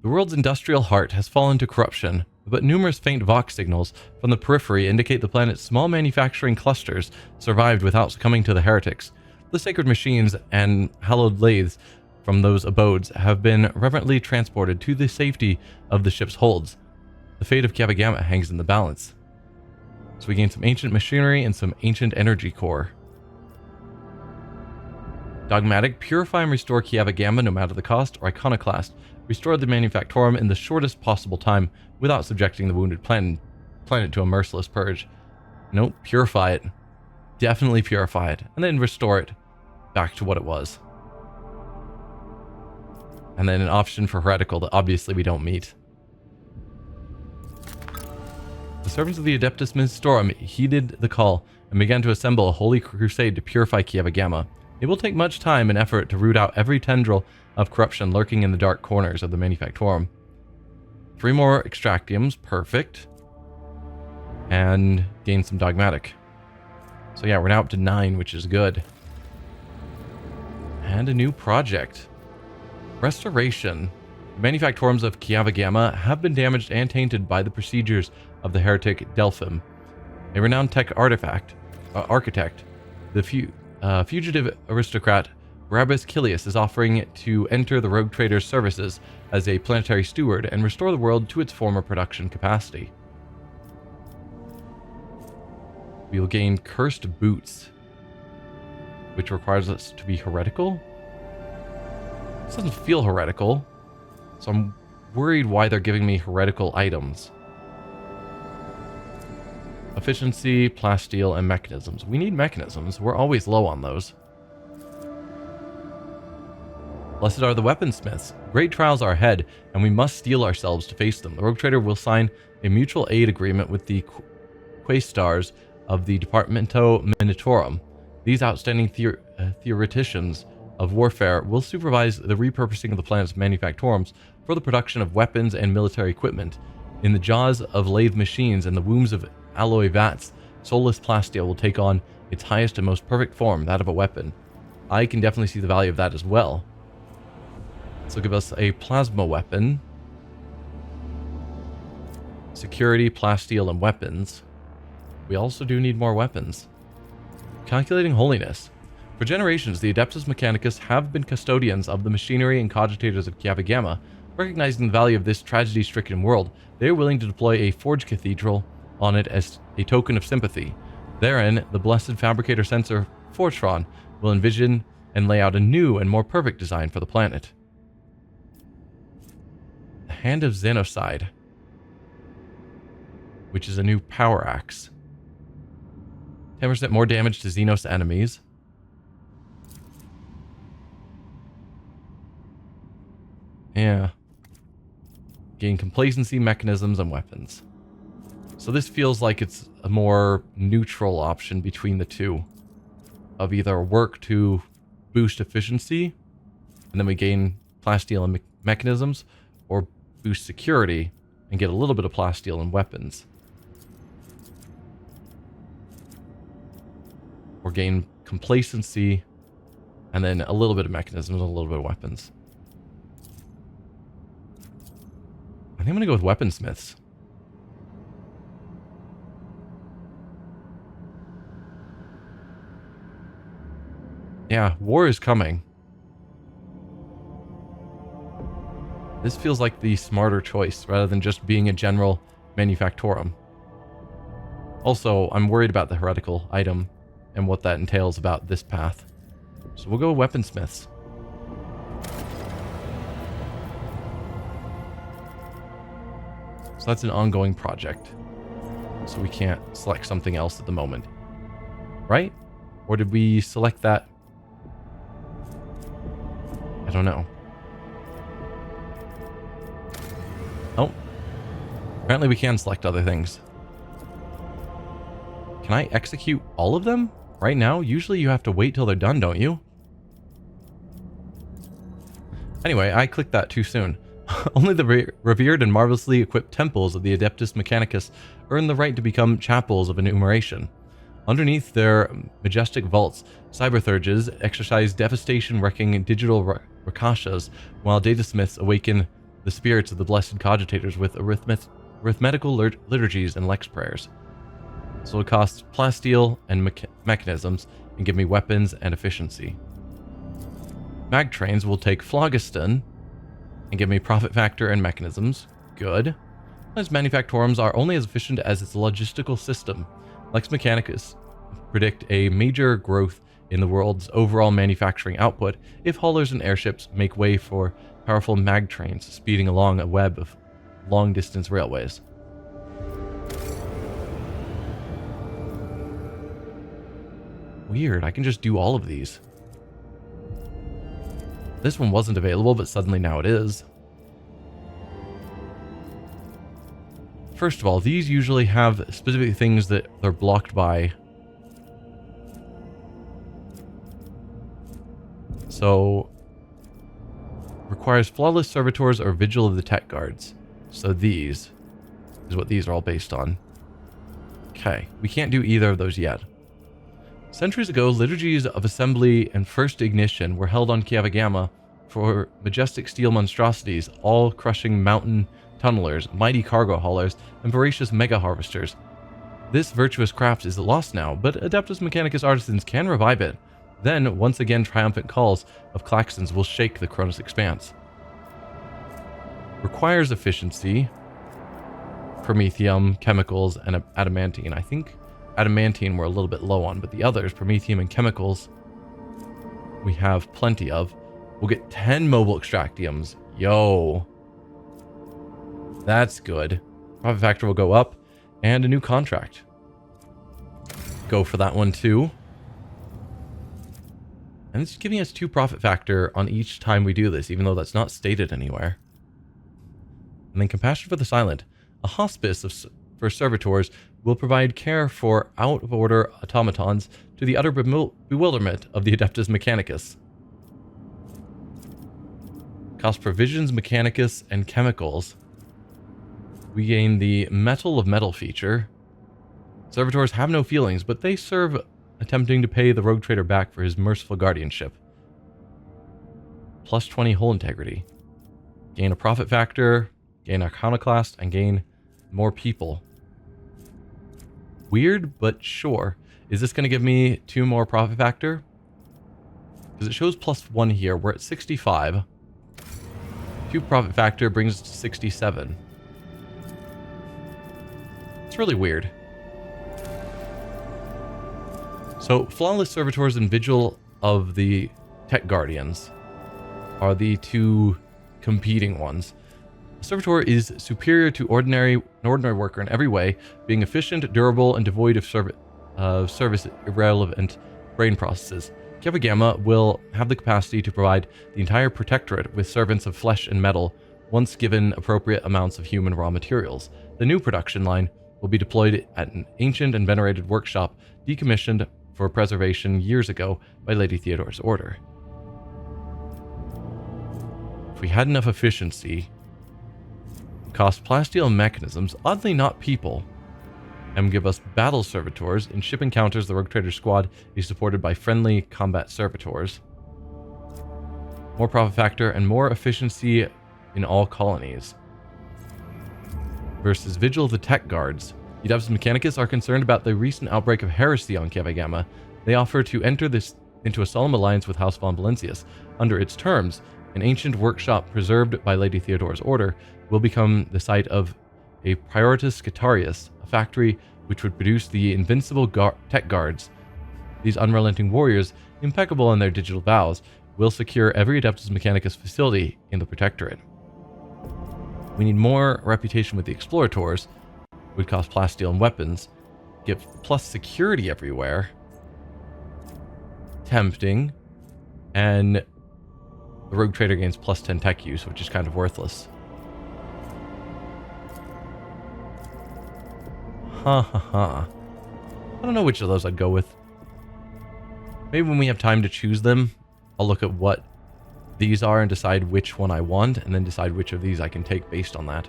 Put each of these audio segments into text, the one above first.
The world's industrial heart has fallen to corruption, but numerous faint Vox signals from the periphery indicate the planet's small manufacturing clusters survived without succumbing to the heretics. The sacred machines and hallowed lathes from those abodes have been reverently transported to the safety of the ship's holds. The fate of Kiabagama hangs in the balance. So we gain some ancient machinery and some ancient energy core. Dogmatic, purify and restore Kiabagama no matter the cost, or Iconoclast, restore the Manufactorum in the shortest possible time without subjecting the wounded planet to a merciless purge. Nope, purify it. Definitely purify it, and then restore it back to what it was. And then an option for heretical that obviously we don't meet. The servants of the Adeptus Ministorum heeded the call and began to assemble a holy crusade to purify Kiabagama. It will take much time and effort to root out every tendril of corruption lurking in the dark corners of the Manufactorum. 3 more extractiums, perfect. And gain some dogmatic. So yeah, we're now up to 9, which is good. And a new project. Restoration. The Manufactorums of Kiabagama have been damaged and tainted by the procedures of the heretic Delphim, a renowned tech architect. The fugitive aristocrat Brabus Kilius is offering to enter the rogue trader's services as a planetary steward and restore the world to its former production capacity. We will gain cursed boots, which requires us to be heretical. This doesn't feel heretical, so I'm worried why they're giving me heretical items. Efficiency, plasteel, and mechanisms. We need mechanisms. We're always low on those. Blessed are the weaponsmiths. Great trials are ahead, and we must steel ourselves to face them. The rogue trader will sign a mutual aid agreement with the quaestars of the Departamento Minitorum. These outstanding theoreticians of warfare will supervise the repurposing of the planet's manufactorums for the production of weapons and military equipment. In the jaws of lathe machines and the wombs of alloy vats, soulless plasteel will take on its highest and most perfect form, that of a weapon. I can definitely see the value of that as well. So give us a plasma weapon, security, plasteel, and weapons. We also do need more weapons. Calculating holiness. For generations, the Adeptus Mechanicus have been custodians of the machinery and cogitators of Kiabagama. Recognizing the value of this tragedy-stricken world, they are willing to deploy a forge cathedral on it as a token of sympathy. Therein, the blessed fabricator sensor Fortron will envision and lay out a new and more perfect design for the planet. The Hand of Xenocide, which is a new power axe. 10% more damage to Xenos enemies. Yeah. Gain complacency, mechanisms, and weapons. So this feels like it's a more neutral option between the two. Of either work to boost efficiency, and then we gain plasteel and mechanisms, or boost security and get a little bit of plasteel and weapons. Or gain complacency, and then a little bit of mechanisms and a little bit of weapons. I think I'm going to go with weaponsmiths. Yeah, war is coming. This feels like the smarter choice rather than just being a general manufactorum. Also, I'm worried about the heretical item and what that entails about this path. So we'll go weaponsmiths. So that's an ongoing project. So we can't select something else at the moment. Right? Or did we select that? I don't know. Oh. Apparently we can select other things. Can I execute all of them right now? Usually you have to wait till they're done, don't you? Anyway, I clicked that too soon. Only the revered and marvelously equipped temples of the Adeptus Mechanicus earn the right to become chapels of enumeration. Underneath their majestic vaults, cyberthurges exercise devastation-wrecking digital rakashas, while datasmiths awaken the spirits of the blessed cogitators with arithmetical liturgies and lex prayers. So it costs plasteel and mechanisms and give me weapons and efficiency. Mag trains will take phlogiston and give me profit factor and mechanisms. Good. As manufactorums are only as efficient as its logistical system. Lex Mechanicus predict a major growth in the world's overall manufacturing output if haulers and airships make way for powerful mag trains speeding along a web of long-distance railways. Weird, I can just do all of these. This one wasn't available, but suddenly now it is. First of all, these usually have specific things that they're blocked by. So, requires flawless servitors or vigil of the tech guards. So these is what these are all based on. Okay, we can't do either of those yet. Centuries ago, liturgies of assembly and first ignition were held on Kiavagama for majestic steel monstrosities, all crushing mountain tunnelers, mighty cargo haulers, and voracious mega harvesters. This virtuous craft is lost now, but Adeptus Mechanicus artisans can revive it. Then, once again, triumphant calls of klaxons will shake the Koronus Expanse. Requires efficiency, promethium, chemicals, and adamantine. I think adamantine we're a little bit low on, but the others, promethium and chemicals, we have plenty of. We'll get 10 mobile extractiums. Yo. That's good. Profit factor will go up, and a new contract. Go for that one too. And it's giving us 2 profit factor on each time we do this, even though that's not stated anywhere. And then Compassion for the Silent. A hospice for servitors will provide care for out-of-order automatons to the utter bewilderment of the Adeptus Mechanicus. Cost provisions, mechanicus, and chemicals. We gain the Metal of Metal feature. Servitors have no feelings, but they serve attempting to pay the rogue trader back for his merciful guardianship. Plus 20 hull integrity. Gain a profit factor, gain iconoclast, and gain more people. Weird, but sure. Is this going to give me 2 more profit factor? Because it shows plus 1 here. We're at 65. 2 profit factor brings us to 67. It's really weird. So, Flawless Servitors and Vigil of the Tech Guardians are the 2 competing ones. A servitor is superior to an ordinary worker in every way, being efficient, durable, and devoid of service irrelevant brain processes. Kiavagama will have the capacity to provide the entire protectorate with servants of flesh and metal, once given appropriate amounts of human raw materials. The new production line will be deployed at an ancient and venerated workshop decommissioned for preservation years ago by Lady Theodore's order. If we had enough efficiency, cost plasteel mechanisms, oddly not people, and give us battle servitors. In ship encounters, the rogue trader squad is supported by friendly combat servitors. More profit factor and more efficiency in all colonies. Versus Vigil of the Tech Guards. The Adeptus Mechanicus are concerned about the recent outbreak of heresy on Kiavagama. They offer to enter into a solemn alliance with House von Valencius. Under its terms, an ancient workshop preserved by Lady Theodore's order will become the site of a Prioritas Scatarius, a factory which would produce the invincible tech guards. These unrelenting warriors, impeccable in their digital vows, will secure every Adeptus Mechanicus facility in the Protectorate. We need more reputation with the Explorators. Would cost plasteel and weapons. Give plus security everywhere. Tempting. And the rogue trader gains plus 10 tech use, which is kind of worthless. Ha ha ha. I don't know which of those I'd go with. Maybe when we have time to choose them, I'll look at what these are and decide which one I want, and then decide which of these I can take based on that.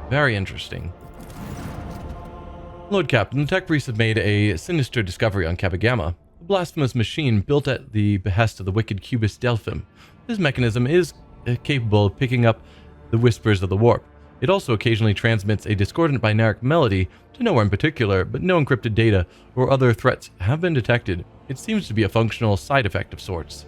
Very interesting. Lord Captain, the tech priests have made a sinister discovery on Kiavagama. A blasphemous machine built at the behest of the wicked Cubist Delphim. This mechanism is capable of picking up the whispers of the warp. It also occasionally transmits a discordant binaric melody to nowhere in particular, but no encrypted data or other threats have been detected. It seems to be a functional side effect of sorts.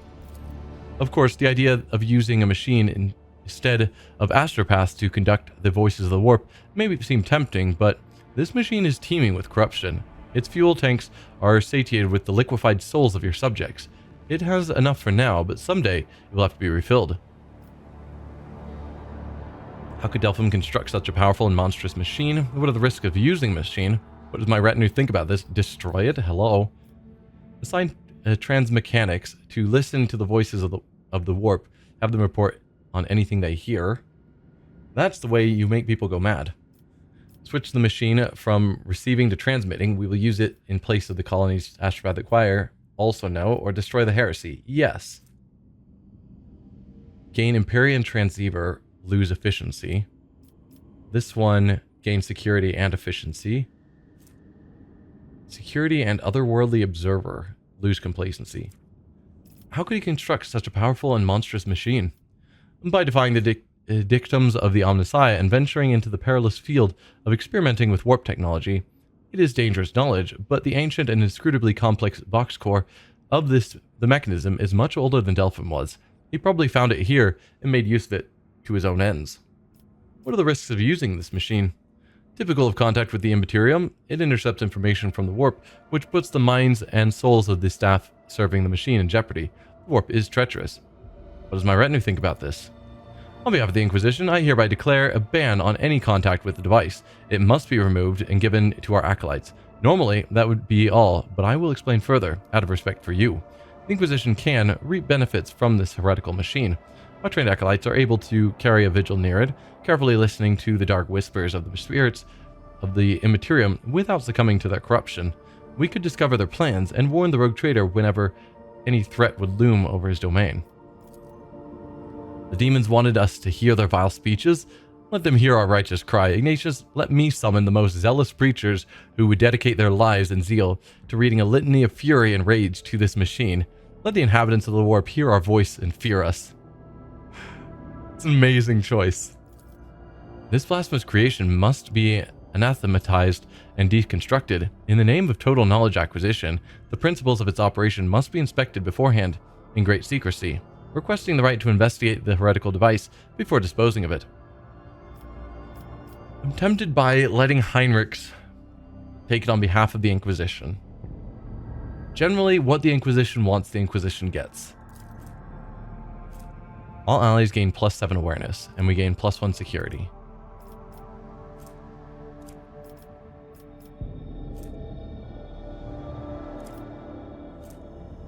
Of course, the idea of using a machine instead of astropaths to conduct the voices of the warp may seem tempting, but this machine is teeming with corruption. Its fuel tanks are satiated with the liquefied souls of your subjects. It has enough for now, but someday it will have to be refilled. How could Delphim construct such a powerful and monstrous machine? What are the risks of using the machine? What does my retinue think about this? Destroy it? Hello? Assign transmechanics to listen to the voices of the warp. Have them report on anything they hear. That's the way you make people go mad. Switch the machine from receiving to transmitting. We will use it in place of the colony's astropathic choir. Also no. Or destroy the heresy. Yes. Gain Imperium transceiver. Lose efficiency. This one gains security and efficiency. Security and otherworldly observer. Lose complacency. How could he construct such a powerful and monstrous machine? By defying the dictums of the Omnissiah and venturing into the perilous field of experimenting with warp technology. It is dangerous knowledge, but the ancient and inscrutably complex box core of the mechanism is much older than Delphim was. He probably found it here and made use of it to his own ends. What are the risks of using this machine? Typical of contact with the Imperium, it intercepts information from the warp, which puts the minds and souls of the staff serving the machine in jeopardy. The warp is treacherous. What does my retinue think about this? On behalf of the Inquisition, I hereby declare a ban on any contact with the device. It must be removed and given to our acolytes. Normally, that would be all, but I will explain further, out of respect for you. The Inquisition can reap benefits from this heretical machine. Our trained acolytes are able to carry a vigil near it, carefully listening to the dark whispers of the spirits of the Imperium without succumbing to their corruption. We could discover their plans and warn the rogue trader whenever any threat would loom over his domain. The demons wanted us to hear their vile speeches. Let them hear our righteous cry. Ignatius, let me summon the most zealous preachers who would dedicate their lives and zeal to reading a litany of fury and rage to this machine. Let the inhabitants of the warp hear our voice and fear us. It's an amazing choice. This blasphemous creation must be anathematized and deconstructed. In the name of total knowledge acquisition, the principles of its operation must be inspected beforehand in great secrecy, requesting the right to investigate the heretical device before disposing of it. I'm tempted by letting Heinrichs take it on behalf of the Inquisition. Generally, what the Inquisition wants, the Inquisition gets. All allies gain +7 awareness, and we gain +1 security.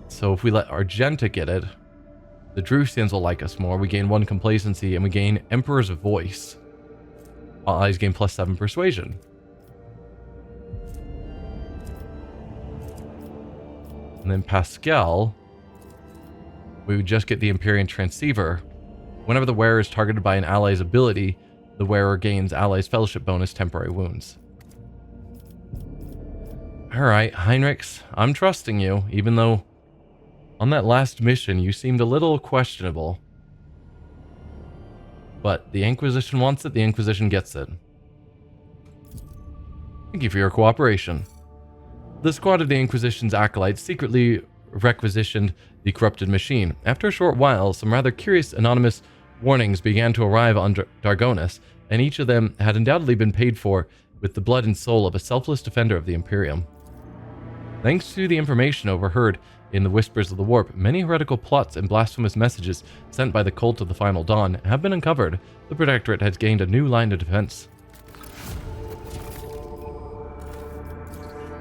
So if we let Argenta get it, the Drusians will like us more. We gain 1 complacency, and we gain Emperor's Voice. All allies gain +7 persuasion. And then Pascal, we would just get the Imperium transceiver. Whenever the wearer is targeted by an ally's ability, the wearer gains ally's fellowship bonus temporary wounds. Alright, Heinrichs, I'm trusting you, even though on that last mission you seemed a little questionable. But the Inquisition wants it, the Inquisition gets it. Thank you for your cooperation. The squad of the Inquisition's acolytes secretly requisitioned the corrupted machine. After a short while, some rather curious anonymous warnings began to arrive on Dargonus, and each of them had undoubtedly been paid for with the blood and soul of a selfless defender of the Imperium. Thanks to the information overheard in the whispers of the warp, many heretical plots and blasphemous messages sent by the cult of the Final Dawn have been uncovered. The Protectorate has gained a new line of defense.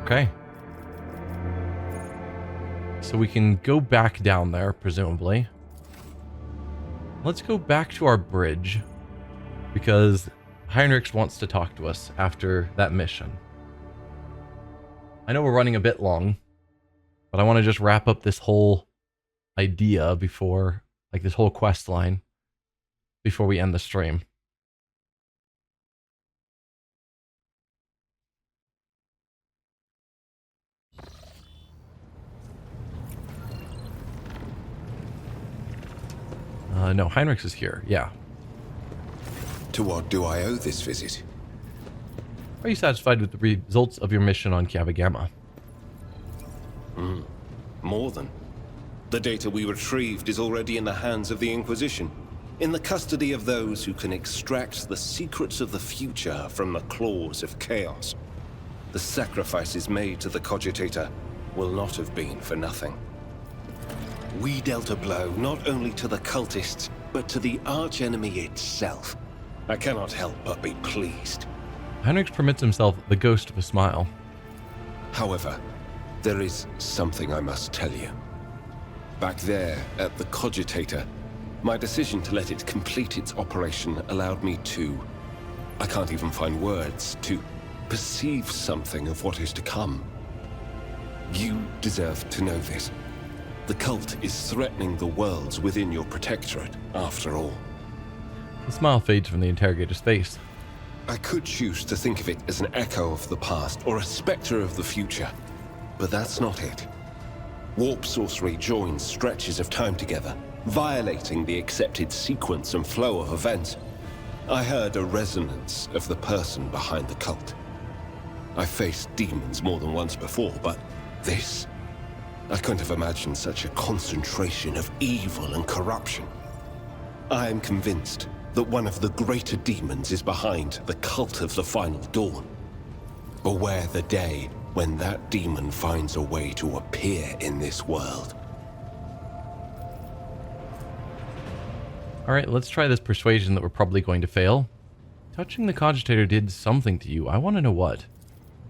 Okay. So we can go back down there, presumably. Let's go back to our bridge, because Heinrichs wants to talk to us after that mission. I know we're running a bit long, but I want to just wrap up this whole idea before, like this whole quest line, before we end the stream. No, Heinrichs is here. Yeah. To what do I owe this visit? Are you satisfied with the results of your mission on Kiava Gamma? More than. The data we retrieved is already in the hands of the Inquisition, in the custody of those who can extract the secrets of the future from the claws of chaos. The sacrifices made to the Cogitator will not have been for nothing. We dealt a blow not only to the cultists, but to the archenemy itself. I cannot help but be pleased. Heinrichs permits himself the ghost of a smile. However, there is something I must tell you. Back there, at the Cogitator, my decision to let it complete its operation allowed me to... I can't even find words, to perceive something of what is to come. You deserve to know this. The cult is threatening the worlds within your protectorate, after all. The smile fades from the interrogator's face. I could choose to think of it as an echo of the past, or a specter of the future, but that's not it. Warp sorcery joins stretches of time together, violating the accepted sequence and flow of events. I heard a resonance of the person behind the cult. I faced demons more than once before, but this... I couldn't have imagined such a concentration of evil and corruption. I am convinced that one of the greater demons is behind the cult of the Final Dawn. Beware the day when that demon finds a way to appear in this world. Alright, let's try this persuasion that we're probably going to fail. Touching the Cogitator did something to you. I want to know what.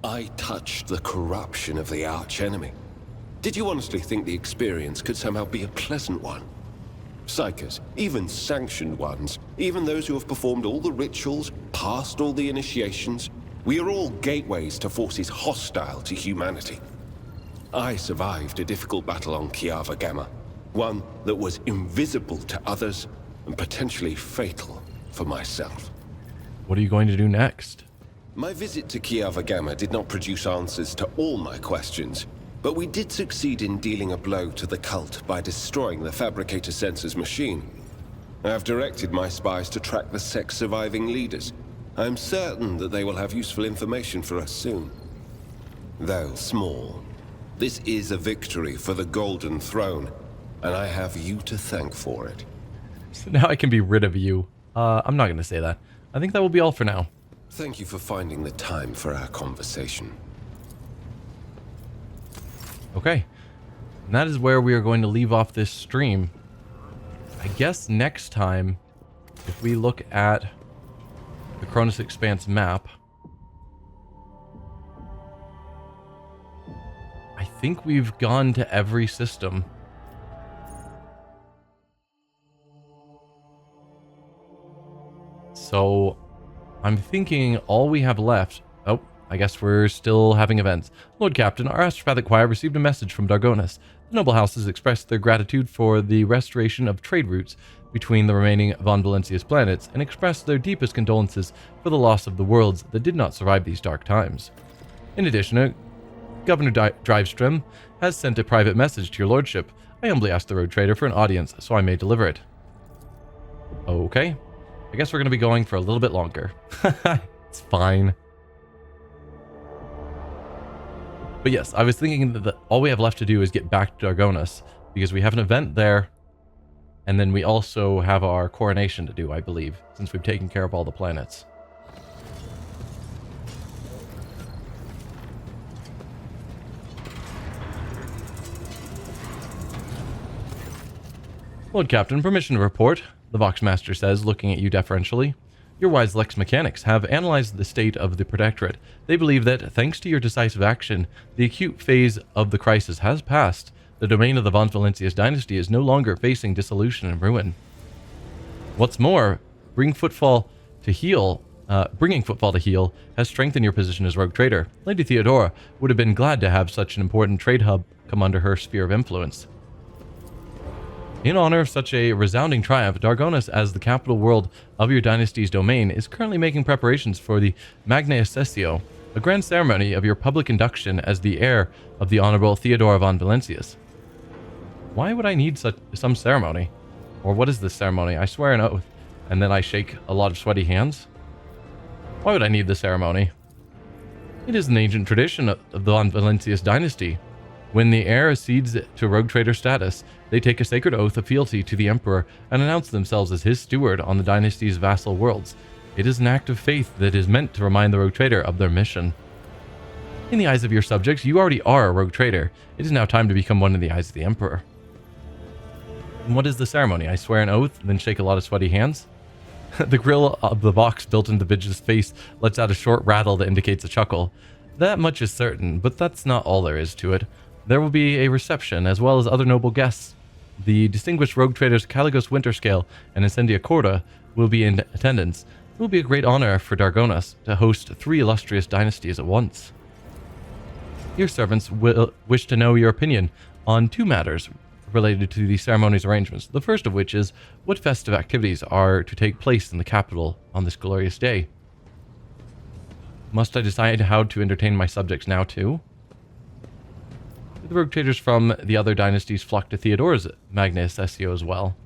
I touched the corruption of the archenemy. Did you honestly think the experience could somehow be a pleasant one? Psykers, even sanctioned ones, even those who have performed all the rituals, passed all the initiations, we are all gateways to forces hostile to humanity. I survived a difficult battle on Kiava Gamma, one that was invisible to others and potentially fatal for myself. What are you going to do next? My visit to Kiava Gamma did not produce answers to all my questions, but we did succeed in dealing a blow to the cult by destroying the Fabricator Sensor's machine. I have directed my spies to track the sect's surviving leaders. I am certain that they will have useful information for us soon. Though small, this is a victory for the Golden Throne, and I have you to thank for it. So now I can be rid of you. I'm not going to say that. I think that will be all for now. Thank you for finding the time for our conversation. Okay. And that is where we are going to leave off this stream. I guess next time, if we look at the Koronus Expanse map, I think we've gone to every system. So I'm thinking all we have left... Oh, I guess we're still having events. Lord Captain, our astropathic choir received a message from Dargonus. The noble houses expressed their gratitude for the restoration of trade routes between the remaining von Valencia's planets and expressed their deepest condolences for the loss of the worlds that did not survive these dark times. In addition, Governor Drivestrom has sent a private message to your lordship. I humbly asked the road trader for an audience, so I may deliver it. Okay. I guess we're going to be going for a little bit longer. It's fine. But yes, I was thinking that all we have left to do is get back to Dargonus, because we have an event there, and then we also have our coronation to do, I believe, since we've taken care of all the planets. Lord Captain, permission to report, the Voxmaster says, looking at you deferentially. Your wise Lex Mechanics have analyzed the state of the Protectorate. They believe that, thanks to your decisive action, the acute phase of the crisis has passed. The domain of the von Valencia's dynasty is no longer facing dissolution and ruin. What's more, bringing footfall to heel has strengthened your position as rogue trader. Lady Theodora would have been glad to have such an important trade hub come under her sphere of influence. In honor of such a resounding triumph, Dargonus, as the capital world of your dynasty's domain, is currently making preparations for the Magna Accessio, a grand ceremony of your public induction as the heir of the Honorable Theodora von Valencius. Why would I need some ceremony? Or what is this ceremony? I swear an oath. And then I shake a lot of sweaty hands? Why would I need the ceremony? It is an ancient tradition of the Von Valencius dynasty. When the heir accedes to rogue trader status, they take a sacred oath of fealty to the emperor and announce themselves as his steward on the dynasty's vassal worlds. It is an act of faith that is meant to remind the rogue trader of their mission. In the eyes of your subjects, you already are a rogue trader. It is now time to become one in the eyes of the emperor. And what is the ceremony? I swear an oath, then shake a lot of sweaty hands? The grill of the box built into Vidge's face lets out a short rattle that indicates a chuckle. That much is certain, but that's not all there is to it. There will be a reception, as well as other noble guests. The distinguished rogue traders Caligos Winterscale and Incendia Corda will be in attendance. It will be a great honor for Dargonas to host 3 illustrious dynasties at once. Your servants will wish to know your opinion on 2 matters related to the ceremony's arrangements. The first of which is what festive activities are to take place in the capital on this glorious day. Must I decide how to entertain my subjects now too? The rogue traders from the other dynasties flock to Theodora's Magna Accessio as well.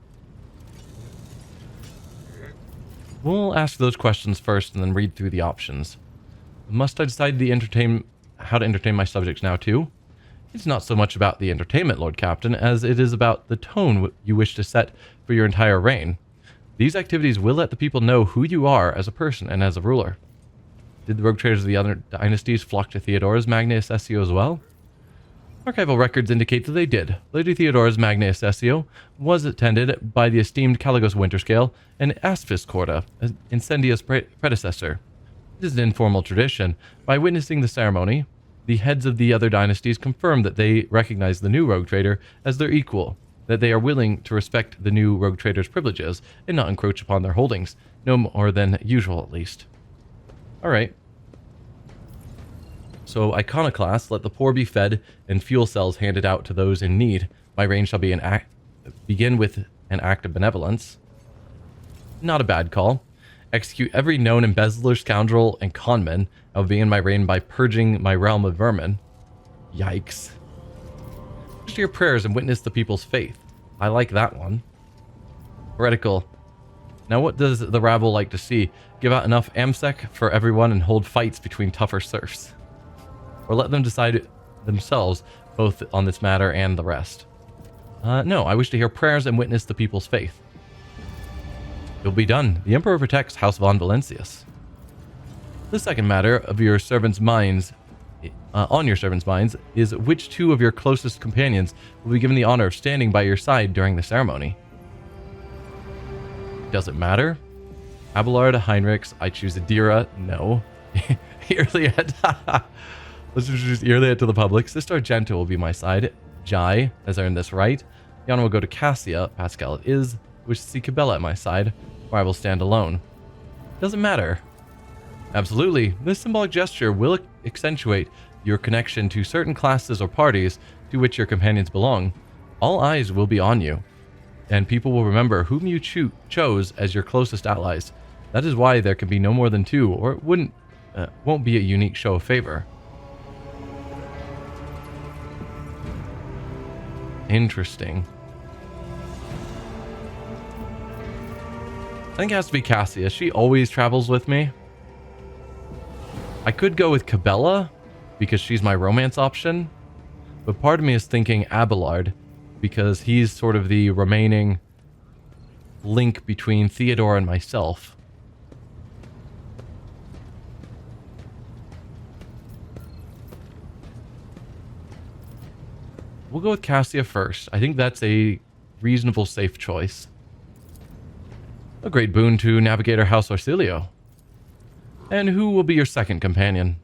We'll ask those questions first and then read through the options. Must I decide how to entertain my subjects now too? It's not so much about the entertainment, Lord Captain, as it is about the tone you wish to set for your entire reign. These activities will let the people know who you are as a person and as a ruler. Did the rogue traders of the other dynasties flock to Theodora's Magna Accessio as well? Archival records indicate that they did. Lady Theodora's Magna Accessio was attended by the esteemed Caligos Winterscale and Aspis Corda, Incendia's predecessor. It is an informal tradition. By witnessing the ceremony, the heads of the other dynasties confirm that they recognize the new rogue trader as their equal, that they are willing to respect the new rogue trader's privileges and not encroach upon their holdings, no more than usual at least. Alright. So, Iconoclast, let the poor be fed, and fuel cells handed out to those in need. My reign shall begin with an act of benevolence. Not a bad call. Execute every known embezzler, scoundrel, and conman. I will begin my reign by purging my realm of vermin. Yikes. Push your prayers and witness the people's faith. I like that one. Heretical. Now what does the rabble like to see? Give out enough AMSEC for everyone and hold fights between tougher serfs. Or let them decide themselves, both on this matter and the rest. No, I wish to hear prayers and witness the people's faith. It will be done. The Emperor protects House Von Valencius. The second matter of your servants' minds, on your servants' minds, is which 2 of your closest companions will be given the honor of standing by your side during the ceremony. Does it matter? Abelard, Heinrichs, I choose Adira, no. Earliet, let's introduce Earliet to the public. Sister Argenta will be my side. Jai, as I earned this right. Yana will go to Cassia, Pascal it is. Wish to see Cabela at my side, or I will stand alone. Doesn't matter. Absolutely, this symbolic gesture will accentuate your connection to certain classes or parties to which your companions belong. All eyes will be on you, and people will remember whom you chose as your closest allies. That is why there can be no more than 2, or it won't be a unique show of favor. Interesting. I think it has to be Cassia. She always travels with me. I could go with Cabela because she's my romance option, but part of me is thinking Abelard because he's sort of the remaining link between Theodora and myself. We'll go with Cassia first. I think that's a reasonable, safe choice. A great boon to Navigator House Orsilio. And who will be your second companion?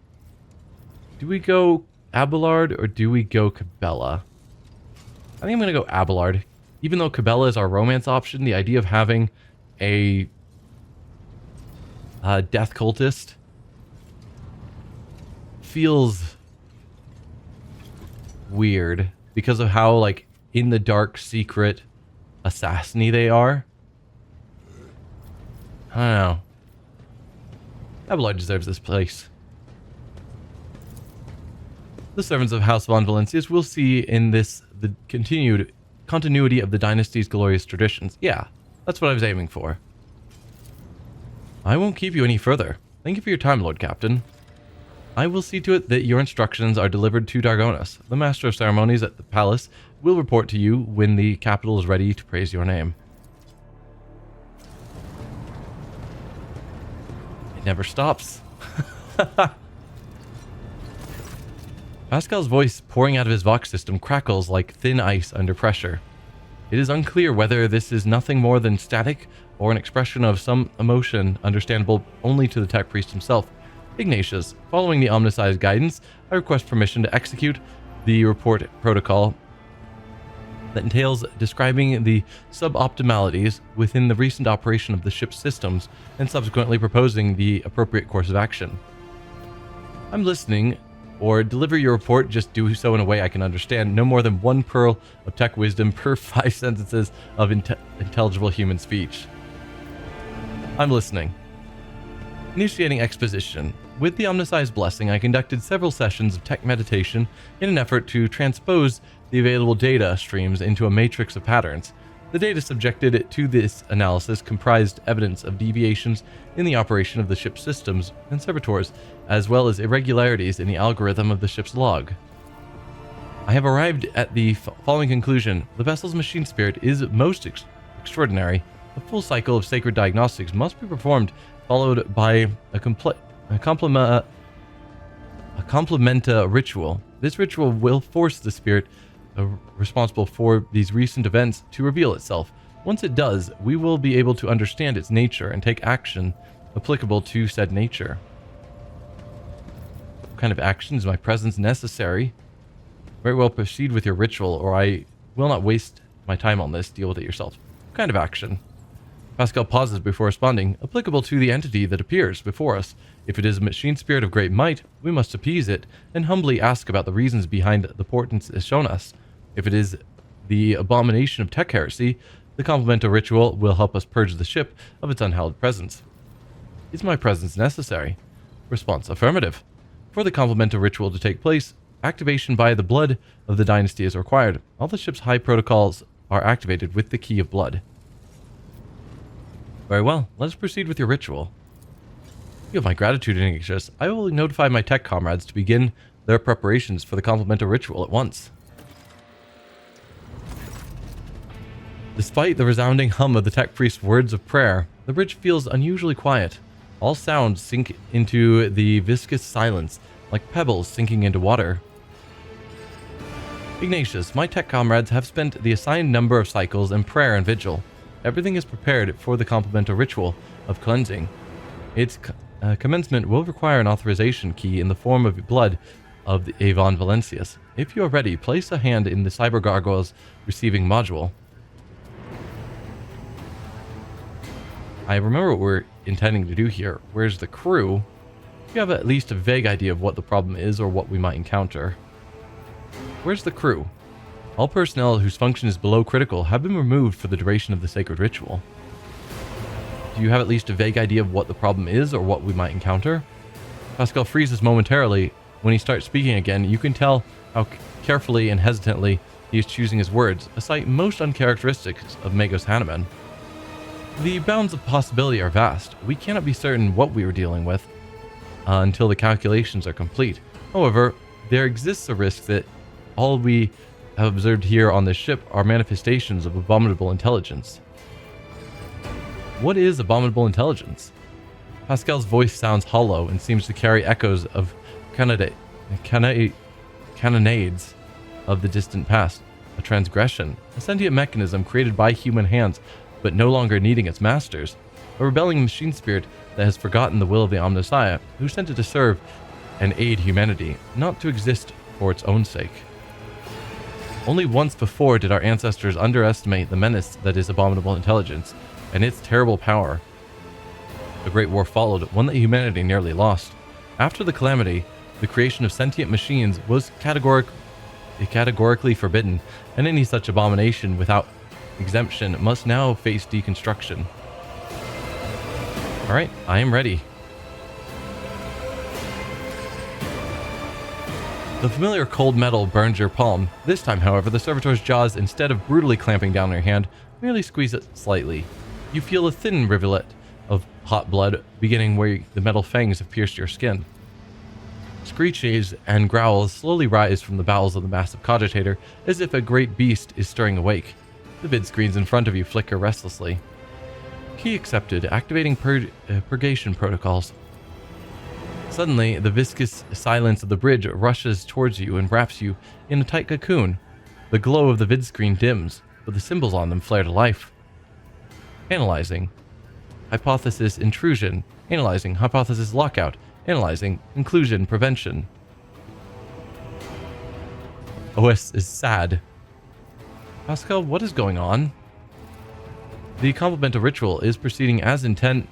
Do we go Abelard or do we go Cabela? I think I'm going to go Abelard. Even though Cabela is our romance option, the idea of having a death cultist feels weird because of how, like, in the dark, secret, assassin-y they are. I don't know. Abelard deserves this place. The servants of House Von Valencius will see in this the continued continuity of the dynasty's glorious traditions. Yeah, that's what I was aiming for. I won't keep you any further. Thank you for your time, Lord Captain. I will see to it that your instructions are delivered to Dargonus. The Master of Ceremonies at the palace will report to you when the capital is ready to praise your name. It never stops. Pascal's voice pouring out of his Vox system crackles like thin ice under pressure. It is unclear whether this is nothing more than static or an expression of some emotion understandable only to the tech priest himself. Ignatius, following the Omnissiah's guidance, I request permission to execute the report protocol that entails describing the suboptimalities within the recent operation of the ship's systems and subsequently proposing the appropriate course of action. I'm listening. Or deliver your report, just do so in a way I can understand. No more than one pearl of tech wisdom per 5 sentences of intelligible human speech. I'm listening. Initiating exposition. With the Omnissiah's blessing, I conducted several sessions of tech meditation in an effort to transpose the available data streams into a matrix of patterns. The data subjected to this analysis comprised evidence of deviations in the operation of the ship's systems and servitors, as well as irregularities in the algorithm of the ship's log. I have arrived at the following conclusion. The vessel's machine spirit is most extraordinary. A full cycle of sacred diagnostics must be performed, followed by a complementa ritual. This ritual will force the spirit responsible for these recent events to reveal itself. Once it does, we will be able to understand its nature and take action applicable to said nature. What kind of action is my presence necessary? Very well, proceed with your ritual, or I will not waste my time on this. Deal with it yourself. What kind of action? Pascal pauses before responding. Applicable to the entity that appears before us. If it is a machine spirit of great might, we must appease it and humbly ask about the reasons behind the portents it has shown us. If it is the abomination of tech heresy, the complemental ritual will help us purge the ship of its unhallowed presence. Is my presence necessary? Response: affirmative. For the complemental ritual to take place, activation by the blood of the dynasty is required. All the ship's high protocols are activated with the key of blood. Very well, let us proceed with your ritual. You have my gratitude, Ignatius. I will notify my tech comrades to begin their preparations for the complemental ritual at once. Despite the resounding hum of the tech priest's words of prayer, the bridge feels unusually quiet. All sounds sink into the viscous silence, like pebbles sinking into water. Ignatius, my tech comrades have spent the assigned number of cycles in prayer and vigil. Everything is prepared for the complemental ritual of cleansing. Its commencement will require an authorization key in the form of blood of the Avon Valencius. If you are ready, place a hand in the Cyber Gargoyle's receiving module. I remember what we're intending to do here. Where's the crew? You have at least a vague idea of what the problem is or what we might encounter. Where's the crew? All personnel whose function is below critical have been removed for the duration of the sacred ritual. Do you have at least a vague idea of what the problem is or what we might encounter? Pascal freezes momentarily. When he starts speaking again, you can tell how carefully and hesitantly he is choosing his words, a sight most uncharacteristic of Magos Hanuman. The bounds of possibility are vast. We cannot be certain what we are dealing with until the calculations are complete. However, there exists a risk that all we have observed here on this ship are manifestations of abominable intelligence. What is abominable intelligence? Pascal's voice sounds hollow and seems to carry echoes of cannonades of the distant past. A transgression, a sentient mechanism created by human hands, but no longer needing its masters. A rebelling machine spirit that has forgotten the will of the Omnissiah, who sent it to serve and aid humanity, not to exist for its own sake. Only once before did our ancestors underestimate the menace that is abominable intelligence and its terrible power. A great war followed, one that humanity nearly lost. After the calamity, the creation of sentient machines was categorically forbidden, and any such abomination without exemption must now face deconstruction. Alright, I am ready. The familiar cold metal burns your palm. This time, however, the servitor's jaws, instead of brutally clamping down on your hand, merely squeeze it slightly. You feel a thin rivulet of hot blood beginning where the metal fangs have pierced your skin. Screeches and growls slowly rise from the bowels of the massive cogitator, as if a great beast is stirring awake. The vid screens in front of you flicker restlessly. Key accepted. Activating purgation protocols. Suddenly, the viscous silence of the bridge rushes towards you and wraps you in a tight cocoon. The glow of the vid screen dims, but the symbols on them flare to life. Analyzing. Hypothesis intrusion. Analyzing. Hypothesis lockout. Analyzing. Inclusion prevention. OS is sad. Pascal, what is going on? The complemental ritual is proceeding as intent.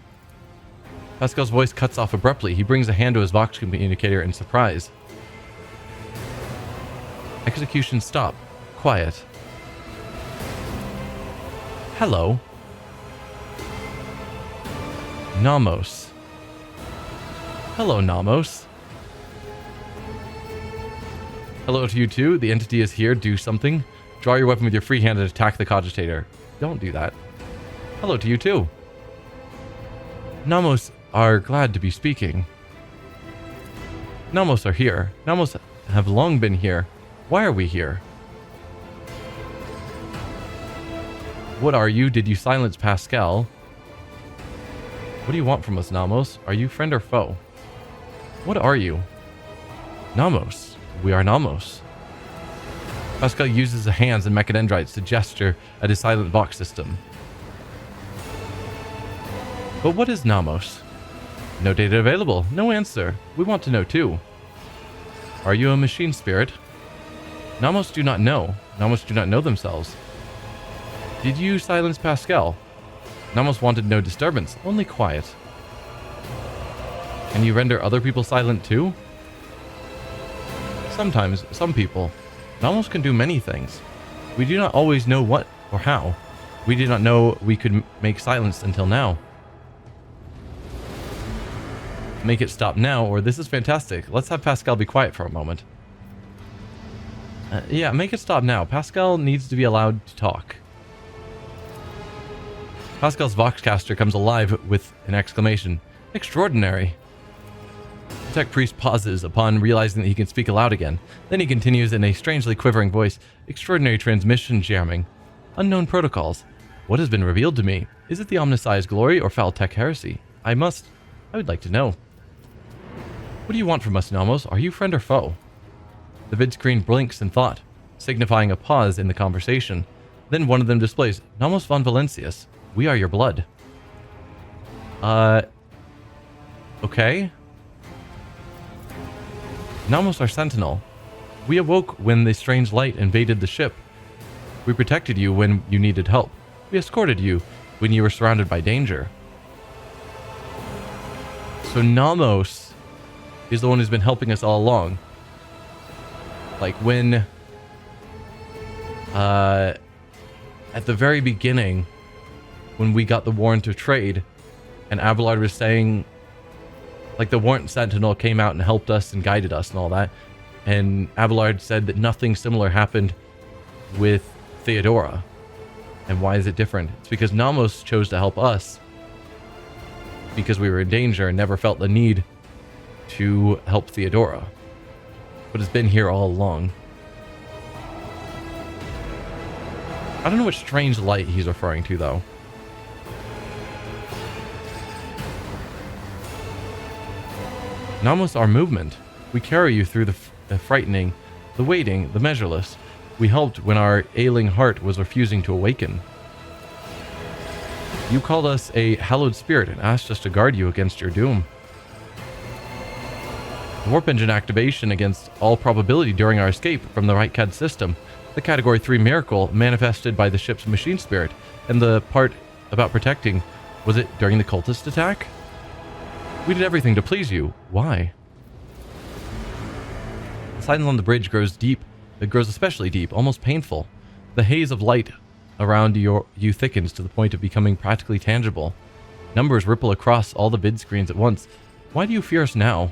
Pascal's voice cuts off abruptly. He brings a hand to his Vox communicator in surprise. Execution stop. Quiet. Hello. Nomos. Hello, Nomos. Hello to you too. The entity is here. Do something. Draw your weapon with your free hand and attack the cogitator. Don't do that. Hello to you too. Nomos are glad to be speaking. Nomos are here. Nomos have long been here. Why are we here? What are you? Did you silence Pascal? What do you want from us, Nomos? Are you friend or foe? What are you? Nomos. We are Nomos. Pascal uses his hands and mechadendrites to gesture at his silent Vox system. But what is Nomos? No data available. No answer. We want to know too. Are you a machine spirit? Nomos do not know. Nomos do not know themselves. Did you silence Pascal? Nomos wanted no disturbance, only quiet. Can you render other people silent too? Sometimes, some people. Nomos can do many things. We do not always know what or how. We did not know we could make silence until now. Make it stop now, or this is fantastic. Let's have Pascal be quiet for a moment. Yeah, make it stop now. Pascal needs to be allowed to talk. Pascal's Voxcaster comes alive with an exclamation. Extraordinary. The tech priest pauses upon realizing that he can speak aloud again. Then he continues in a strangely quivering voice. Extraordinary transmission jamming. Unknown protocols. What has been revealed to me? Is it the omnisci's glory or foul tech heresy? I would like to know. What do you want from us, Nomos? Are you friend or foe? The vid screen blinks in thought, signifying a pause in the conversation. Then one of them displays, Nomos von Valencius. We are your blood. Okay. Nomos are sentinel. We awoke when the strange light invaded the ship. We protected you when you needed help. We escorted you when you were surrounded by danger. So Nomos is the one who's been helping us all along. Like when, at the very beginning, when we got the warrant of trade, and Abelard was saying, like the warrant sentinel came out and helped us and guided us and all that, and Abelard said that nothing similar happened with Theodora. And why is it different? It's because Nomos chose to help us because we were in danger and never felt the need to help Theodora, but it's been here all along. I don't know which strange light he's referring to, though. Nomos, our movement. We carry you through the frightening, the waiting, the measureless. We helped when our ailing heart was refusing to awaken. You called us a hallowed spirit and asked us to guard you against your doom. The warp engine activation against all probability during our escape from the Right-CAD system. The Category 3 miracle manifested by the ship's machine spirit. And the part about protecting, was it during the cultist attack? We did everything to please you. Why? The silence on the bridge grows deep. It grows especially deep, almost painful. The haze of light around you thickens to the point of becoming practically tangible. Numbers ripple across all the vid screens at once. Why do you fear us now?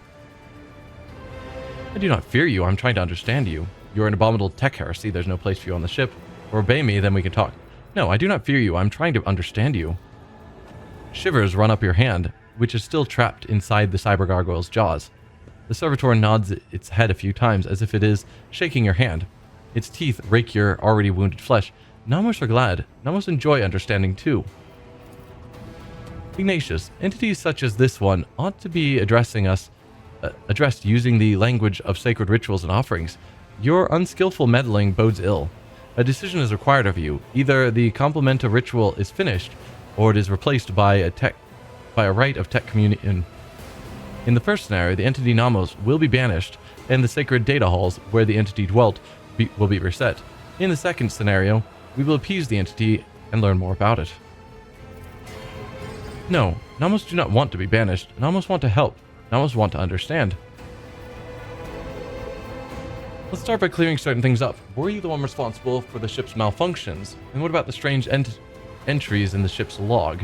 I do not fear you, I'm trying to understand you. You are an abominable tech heresy, there's no place for you on the ship. Or obey me, then we can talk. No, I do not fear you, I'm trying to understand you. Shivers run up your hand, which is still trapped inside the cyber gargoyle's jaws. The servitor nods its head a few times as if it is shaking your hand. Its teeth rake your already wounded flesh. Nomos are glad. Nomos enjoy understanding too. Ignatius, entities such as this one ought to be addressed using the language of sacred rituals and offerings. Your unskillful meddling bodes ill. A decision is required of you. Either the complementa ritual is finished, or it is replaced by a rite of tech communion. In the first scenario, the entity Nomos will be banished, and the sacred data halls where the entity dwelt will be reset. In the second scenario, we will appease the entity and learn more about it. No, Nomos do not want to be banished. Nomos want to help. Nomos want to understand. Let's start by clearing certain things up. Were you the one responsible for the ship's malfunctions? And what about the strange entries in the ship's log?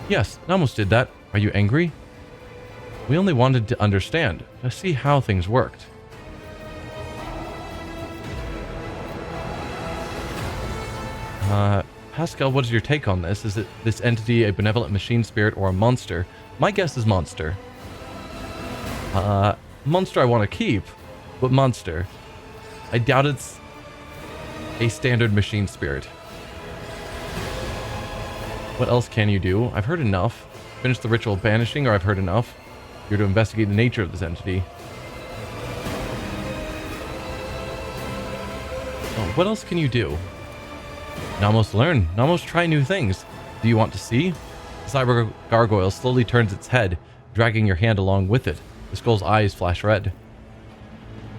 Yes, Nomos did that. Are you angry? We only wanted to understand, to see how things worked. Pascal, what is your take on this? Is this entity a benevolent machine spirit or a monster? My guess is monster. Monster I want to keep, but monster. I doubt it's a standard machine spirit. What else can you do? I've heard enough. Finish the ritual banishing, or I've heard enough. You're to investigate the nature of this entity. Oh, what else can you do? Nomos learn. Nomos try new things. Do you want to see? The cyber gargoyle slowly turns its head, dragging your hand along with it. The skull's eyes flash red.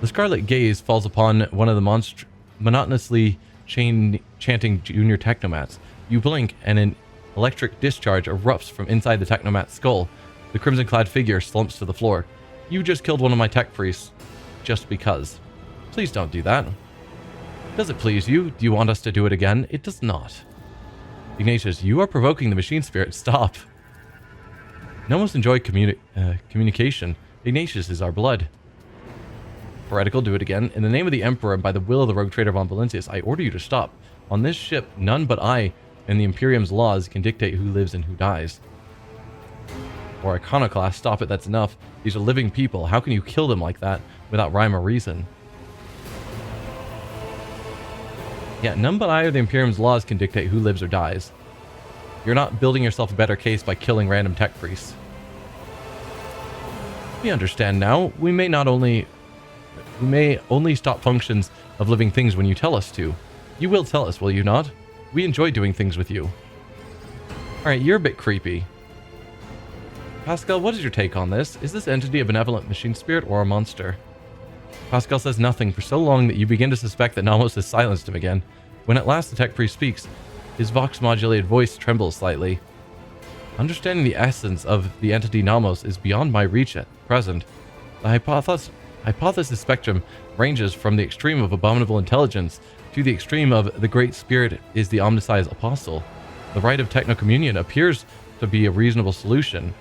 The scarlet gaze falls upon one of the monotonously chanting junior technomats. You blink, and an electric discharge erupts from inside the technomat's skull. The crimson-clad figure slumps to the floor. You just killed one of my tech priests. Just because. Please don't do that. Does it please you? Do you want us to do it again? It does not. Ignatius, you are provoking the machine spirit. Stop. Nomos enjoy communication. Ignatius is our blood. Heretical, do it again. In the name of the Emperor and by the will of the rogue trader von Valentius, I order you to stop. On this ship, none but I and the Imperium's laws can dictate who lives and who dies. Or iconoclast, stop it, that's enough. These are living people. How can you kill them like that without rhyme or reason? Yeah, none but I or the Imperium's laws can dictate who lives or dies. You're not building yourself a better case by killing random tech priests. We understand now. We may only stop functions of living things when you tell us to. You will tell us, will you not? We enjoy doing things with you. Alright, you're a bit creepy. Pascal, what is your take on this? Is this entity a benevolent machine spirit or a monster? Pascal says nothing for so long that you begin to suspect that Nomos has silenced him again. When at last the tech priest speaks, his vox-modulated voice trembles slightly. Understanding the essence of the entity Nomos is beyond my reach at present. The hypothesis spectrum ranges from the extreme of abominable intelligence to the extreme of the great spirit is the omniscience apostle. The rite of technocommunion appears to be a reasonable solution.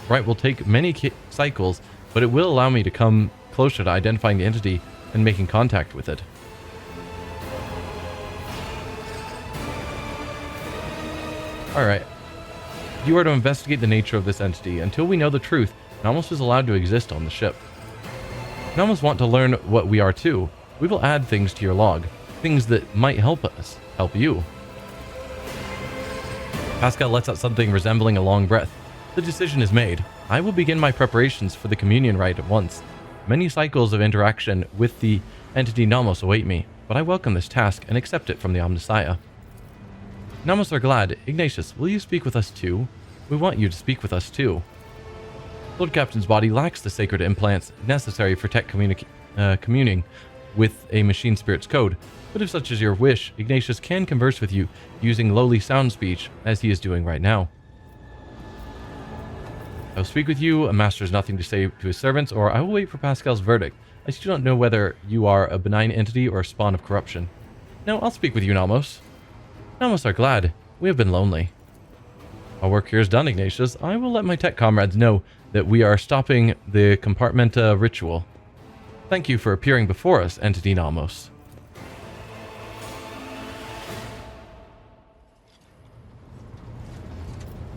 The rite will take many cycles, but it will allow me to come closer to identifying the entity and making contact with it. Alright. You are to investigate the nature of this entity. Until we know the truth, Nomos is allowed to exist on the ship. Nomos want to learn what we are too. We will add things to your log. Things that might help us. Help you. Pascal lets out something resembling a long breath. The decision is made. I will begin my preparations for the communion rite at once. Many cycles of interaction with the entity Nomos await me, but I welcome this task and accept it from the Omnissiah. Nomos are glad. Ignatius, will you speak with us too? We want you to speak with us too. Lord Captain's body lacks the sacred implants necessary for tech communing with a machine spirit's code, but if such is your wish, Ignatius can converse with you using lowly sound speech, as he is doing right now. I will speak with you, a master has nothing to say to his servants, or I will wait for Pascal's verdict. I do not know whether you are a benign entity or a spawn of corruption. No, I'll speak with you, Nomos. Nomos are glad. We have been lonely. Our work here is done, Ignatius. I will let my tech comrades know that we are stopping the compartmenta ritual. Thank you for appearing before us, Entity Nomos.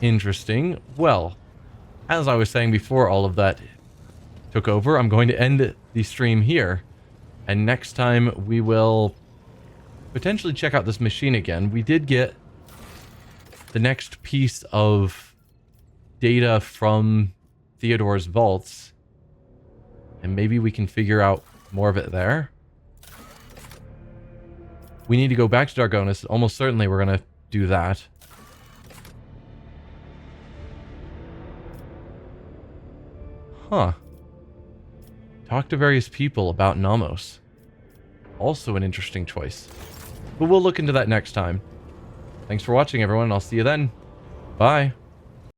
Interesting. Well, as I was saying before all of that took over, I'm going to end the stream here. And next time we will potentially check out this machine again. We did get the next piece of data from Theodore's vaults. And maybe we can figure out more of it there. We need to go back to Dargonus. Almost certainly we're going to do that. Huh. Talk to various people about Nomos. Also an interesting choice. But we'll look into that next time. Thanks for watching, everyone. I'll see you then. Bye.